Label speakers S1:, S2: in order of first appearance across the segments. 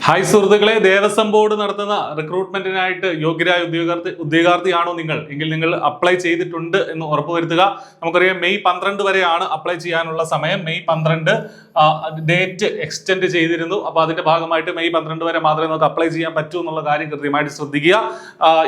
S1: Hi സുഹൃത്തുക്കളെ, Devaswom board നടത്തുന്ന റിക്രൂട്ട്മെന്റിനായിട്ട് യോഗ്യരായ ഉദ്യോഗാർത്ഥിയാണോ നിങ്ങൾ എങ്കിൽ നിങ്ങൾ അപ്ലൈ ചെയ്തിട്ടുണ്ട് എന്ന് ഉറപ്പുവരുത്തുക. നമുക്കറിയാം മെയ് 12 വരെയാണ് അപ്ലൈ ചെയ്യാനുള്ള സമയം. മെയ് 12 ഡേറ്റ് എക്സ്റ്റെൻഡ് ചെയ്തിരുന്നു. അപ്പോൾ അതിന്റെ ഭാഗമായിട്ട് മെയ് 12 വരെ മാത്രമേ നമുക്ക് അപ്ലൈ ചെയ്യാൻ പറ്റൂ എന്നുള്ള കാര്യം കൃത്യമായിട്ട് ശ്രദ്ധിക്കുക.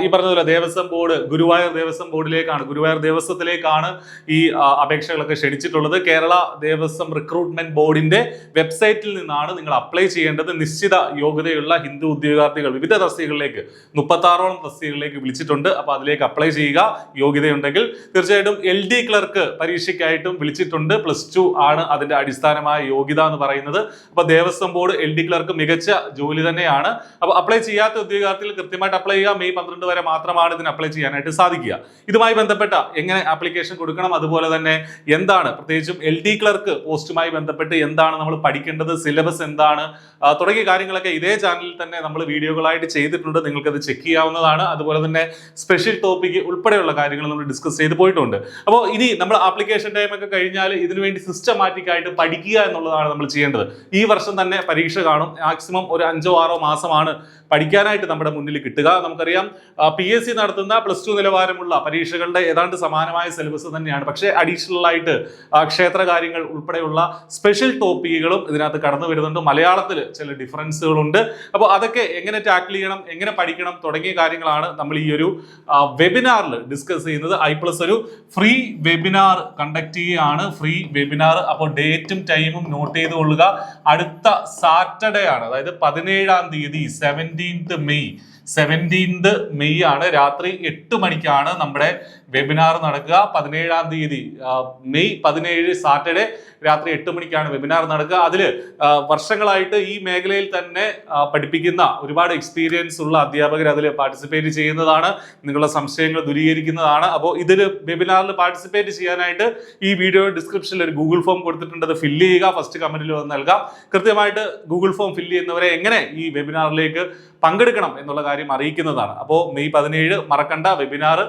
S1: ഈ പറഞ്ഞതുപോലെ ദേവസ്വം ബോർഡ് ഗുരുവായൂർ ദേവസ്വം ബോർഡിലേക്കാണ്, ഗുരുവായൂർ ദേവസ്വത്തിലേക്കാണ് ഈ അപേക്ഷകളൊക്കെ ക്ഷണിച്ചിട്ടുള്ളത്. കേരള ദേവസ്വം റിക്രൂട്ട്മെന്റ് ബോർഡിന്റെ വെബ്സൈറ്റിൽ നിന്നാണ് നിങ്ങൾ അപ്ലൈ ചെയ്യേണ്ടത്. നിശ്ചിത യോഗ്യതയുള്ള ഹിന്ദു ഉദ്യോഗാർത്ഥികൾ വിവിധ തസ്തികകളിലേക്ക് 36ഓളം തസ്തികകളിലേക്ക് വിളിച്ചിട്ടുണ്ട്. അപ്പൊ അതിലേക്ക് അപ്ലൈ ചെയ്യുക. യോഗ്യതയുണ്ടെങ്കിൽ തീർച്ചയായിട്ടും LD ക്ലർക്ക് പരീക്ഷയ്ക്കായിട്ടും വിളിച്ചിട്ടുണ്ട്. +2 ആണ് അതിന്റെ അടിസ്ഥാനമായ യോഗ്യത എന്ന് പറയുന്നത്. അപ്പൊ ദേവസ്വം ബോർഡ് LD ക്ലർക്ക് മികച്ച ജോലി തന്നെയാണ്. അപ്പൊ അപ്ലൈ ചെയ്യാത്ത ഉദ്യോഗാർത്ഥികൾ കൃത്യമായിട്ട് അപ്ലൈ ചെയ്യുക. മെയ് 12 വരെ മാത്രമാണ് ഇതിന് അപ്ലൈ ചെയ്യാനായിട്ട് സാധിക്കുക. ഇതുമായി ബന്ധപ്പെട്ട എങ്ങനെ ആപ്ലിക്കേഷൻ കൊടുക്കണം, അതുപോലെ തന്നെ എന്താണ് പ്രത്യേകിച്ചും LD ക്ലർക്ക് പോസ്റ്റുമായി ബന്ധപ്പെട്ട് എന്താണ് നമ്മൾ പഠിക്കേണ്ടത്, സിലബസ് എന്താണ് തുടങ്ങിയ കാര്യങ്ങളൊക്കെ ഇതേ ചാനലിൽ തന്നെ നമ്മൾ വീഡിയോകളായിട്ട് ചെയ്തിട്ടുണ്ട്. നിങ്ങൾക്ക് അത് ചെക്ക് ചെയ്യാവുന്നതാണ്. അതുപോലെ തന്നെ സ്പെഷ്യൽ ടോപ്പിക് ഉൾപ്പെടെയുള്ള കാര്യങ്ങൾ നമ്മൾ ഡിസ്കസ് ചെയ്ത് പോയിട്ടുണ്ട്. അപ്പോൾ ഇനി നമ്മൾ ആപ്ലിക്കേഷൻ ടൈം ഒക്കെ കഴിഞ്ഞാൽ ഇതിനുവേണ്ടി സിസ്റ്റമാറ്റിക് ആയിട്ട് പഠിക്കുക എന്നുള്ളതാണ് നമ്മൾ ചെയ്യേണ്ടത്. ഈ വർഷം തന്നെ പരീക്ഷ കാണും. മാക്സിമം ഒരു 5-6 മാസമാണ് പഠിക്കാനായിട്ട് നമ്മുടെ മുന്നിൽ കിട്ടുക. നമുക്കറിയാം PSC നടത്തുന്ന +2 നിലവാരമുള്ള പരീക്ഷകളുടെ ഏതാണ്ട് സമാനമായ സിലബസ് തന്നെയാണ്. പക്ഷേ അഡീഷണൽ ആയിട്ട് ക്ഷേത്ര കാര്യങ്ങൾ ഉൾപ്പെടെയുള്ള സ്പെഷ്യൽ ടോപ്പിക്കുകളും ഇതിനകത്ത് കടന്നു വരുന്നുണ്ട്. മലയാളത്തിൽ ചില ഡിഫറൻസുകളുണ്ട്. അപ്പോൾ അതൊക്കെ എങ്ങനെ ടാക്കിൾ ചെയ്യണം, എങ്ങനെ പഠിക്കണം തുടങ്ങിയ കാര്യങ്ങളാണ് നമ്മൾ ഈ ഒരു വെബിനാറിൽ ഡിസ്കസ് ചെയ്യുന്നത്. i+ ഒരു ഫ്രീ വെബിനാർ കണ്ടക്ട് ചെയ്യുകയാണ്. Free webinar. അപ്പോൾ ഡേറ്റും ടൈമും നോട്ട് ചെയ്ത് കൊള്ളുക. അടുത്ത സാറ്റർഡേ ആണ്, അതായത് 17-ാം തീയതി 17th മെയ് ആണ്. രാത്രി 8 മണിക്കാണ് നമ്മുടെ വെബിനാർ നടക്കുക. 17-ാം തീയതി മെയ് 17 സാറ്റർഡേ രാത്രി 8 മണിക്കാണ് വെബിനാർ നടക്കുക. അതിൽ വർഷങ്ങളായിട്ട് ഈ മേഖലയിൽ തന്നെ പഠിപ്പിക്കുന്ന ഒരുപാട് എക്സ്പീരിയൻസ് ഉള്ള അധ്യാപകർ അതിൽ പാർട്ടിസിപ്പേറ്റ് ചെയ്യുന്നതാണ്. നിങ്ങളുടെ സംശയങ്ങൾ ദൂരീകരിക്കുന്നതാണ്. അപ്പോൾ ഇതിൽ വെബിനാറിൽ പാർട്ടിസിപ്പേറ്റ് ചെയ്യാനായിട്ട് ഈ വീഡിയോ ഡിസ്ക്രിപ്ഷനിൽ ഒരു ഗൂഗിൾ ഫോം കൊടുത്തിട്ടുണ്ട്. അത് ഫില്ല് ചെയ്യുക. ഫസ്റ്റ് കമന്റിൽ വന്ന് നൽകാം. കൃത്യമായിട്ട് ഗൂഗിൾ ഫോം ഫില്ല് ചെയ്യുന്നവരെ എങ്ങനെ ഈ വെബിനാറിലേക്ക് പങ്കെടുക്കണം എന്നുള്ള കാര്യം അറിയിക്കുന്നതാണ്. അപ്പോൾ മെയ് 17 മറക്കണ്ട, വെബിനാർ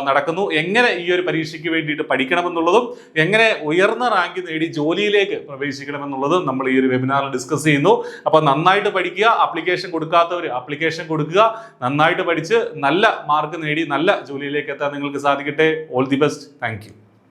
S1: നടക്കുന്നു. എങ്ങനെ ഈ ഒരു പരീക്ഷയ്ക്ക് വേണ്ടിയിട്ട് പഠിക്കണമെന്നുള്ളതും എങ്ങനെ ഉയർന്ന റാങ്ക് നേടി ജോലിയിലേക്ക് പ്രവേശിക്കണമെന്നുള്ളതും നമ്മൾ ഈ ഒരു വെബിനാറിൽ ഡിസ്കസ് ചെയ്യുന്നു. അപ്പോൾ നന്നായിട്ട് പഠിക്കുക. ആപ്ലിക്കേഷൻ കൊടുക്കാത്തവർ ആപ്ലിക്കേഷൻ കൊടുക്കുക. നന്നായിട്ട് പഠിച്ച് നല്ല മാർക്ക് നേടി നല്ല ജോലിയിലേക്ക് എത്താൻ നിങ്ങൾക്ക് സാധിക്കട്ടെ. All the best. Thank you.